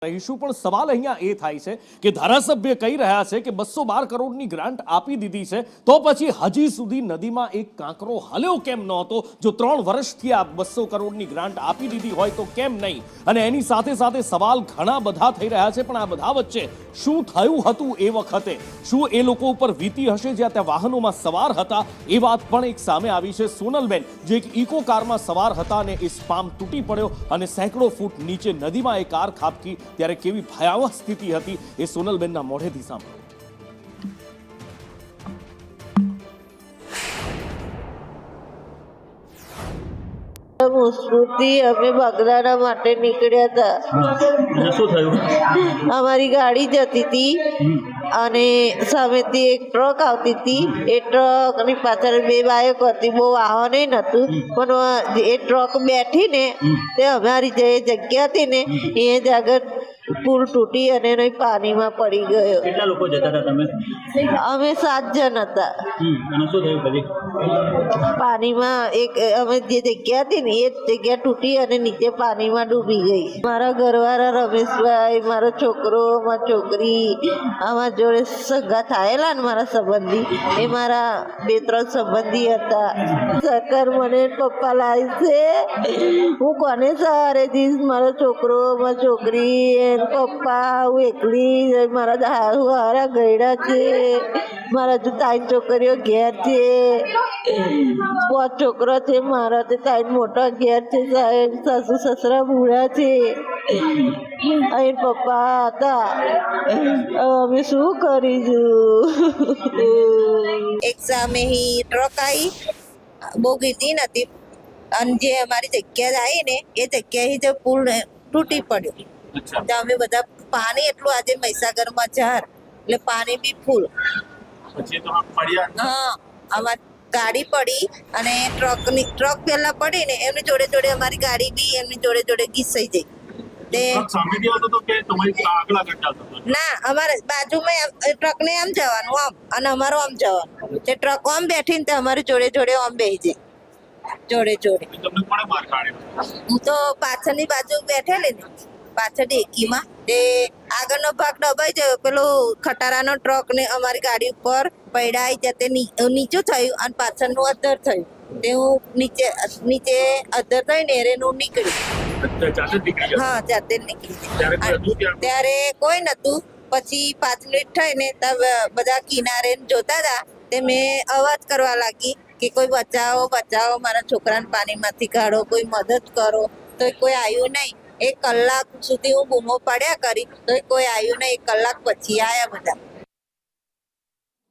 રહીશું પણ સવાલ અહીંયા એ થાય છે કે ધારાસભ્ય કહી રહ્યા છે કે 212 કરોડની ગ્રાન્ટ આપી દીધી છે તો પછી હજી સુધી નદીમાં એક કાંકરો હલ્યો કેમ નહોતો? જો 3 વર્ષથી આ 200 કરોડની ગ્રાન્ટ આપી દીધી હોય તો કેમ નહીં? અને એની સાથે સાથે સવાલ ઘણા બધા થઈ રહ્યા છે, પણ આ બધા વચ્ચે શું થયું હતું એ વખતે? શું એ લોકો ઉપર વીતી હશે જ્યાં ત્યાં વાહનોમાં સવાર હતા? એ વાત પણ એક સામે આવી છે. સોનલબેન જે એક ઇકો કારમાં સવાર હતા અને એ સ્પામ તૂટી પડ્યો અને સેંકડો ફૂટ નીચે નદીમાં એ કાર ખાબકી, ત્યારે કેવી ભયાવહ સ્થિતિ હતી એ સોનલબેનના મોઢેથી સાંભળો. મુસ્કુતી અમે બગદાણા માટે નીકળ્યા હતા. શું થયું? અમારી ગાડી જતી હતી અને સામેથી એક ટ્રક આવતી હતી. એ ટ્રક અને પાછળ 2 બાઇક હતી, બહુ વાહન નતું, પણ એ ટ્રક બેઠી ને તે અમારી જે જગ્યા હતી ને એ જ આગળ પુલ તૂટી અને પાણીમાં પડી ગયો. કેટલા લોકો જતા હતા તમે? અમે 7 જણ હતા. અને શું થયું પછી? પાણીમાં એક અમે જે જગ્યા હતી ને એ જગ્યા તૂટી અને નીચે પાણીમાં ડૂબી ગઈ. મારા ઘરવાળા રમેશભાઈ, મારો છોકરો, મારી છોકરી, અમારા જોડે સગા થયેલા ને મારા સંબંધી, એ મારા 2-3 સંબંધી હતા. સરકાર મને પપ્પા લાવી છે, હું કોને સહારે જઈશ? મારો છોકરો, મારી છોકરી, પપ્પા, હું એકલી, મારા હારા ગયડા છે, મારા જો 3 છોકરીઓ ઘેર છે, 5 છોકરો છે મારા, તે 3 મોટા ઘેર છે સાહેબ, સાસુ સસરા બુઢા છે, અહીં પપ્પા હતા. અમે શું કરીશું? એક સામે ટ્રક આવી, બહુ ગીતી નથી, અને જે અમારી જગ્યા આવી ને એ જગ્યાએ જે પુલ તૂટી પડ્યો. તો અમે બધા પાણી એટલું, આજે મહીસાગરમાં જાર એટલે પાણી બી ફૂલ. હા, અમારી ગાડી પડી અને ટ્રક પેલા પડી ને એમની જોડે જોડે અમારી ગાડી બી એમની જોડે જોડે ઘીસાઈ જઈ. ના, અમારે બાજુમાં ટ્રક ને આમ જવાનું આમ અને અમારો આમ જવાનું. તે ટ્રક આમ બેઠી ને અમારી જોડે જોડે આમ બેસી જાય જોડે જોડે. હું તો પાછળની બાજુ બેઠેલી ને, પાછળ ડેકીમાં. તે આગળનો ભાગ દબાઈ ગયો, પેલું ખટારાનો ટ્રક ને અમારી ગાડી ઉપર પૈડાઈ જતે નીચું થયું અને પાછળનું અધર થયું. તે હું નીચે અધર થઈને એરેનું નીકળી. હા, જાતે જ નીકળી. ત્યારે કોઈ નતું. પછી 5 મિનિટ થઈને બધા કિનારે જોતા હતા. તે મેં અવાજ કરવા લાગી કે કોઈ બચાવો બચાવો, મારા છોકરાને પાણીમાંથી કાઢો, કોઈ મદદ કરો. તો કોઈ આવ્યું નહીં. 1 કલાક સુધી હું બૂમો પાડ્યા કરી તો કોઈ આવ્યું નહીં. 1 કલાક પછી આવ્યા બધા.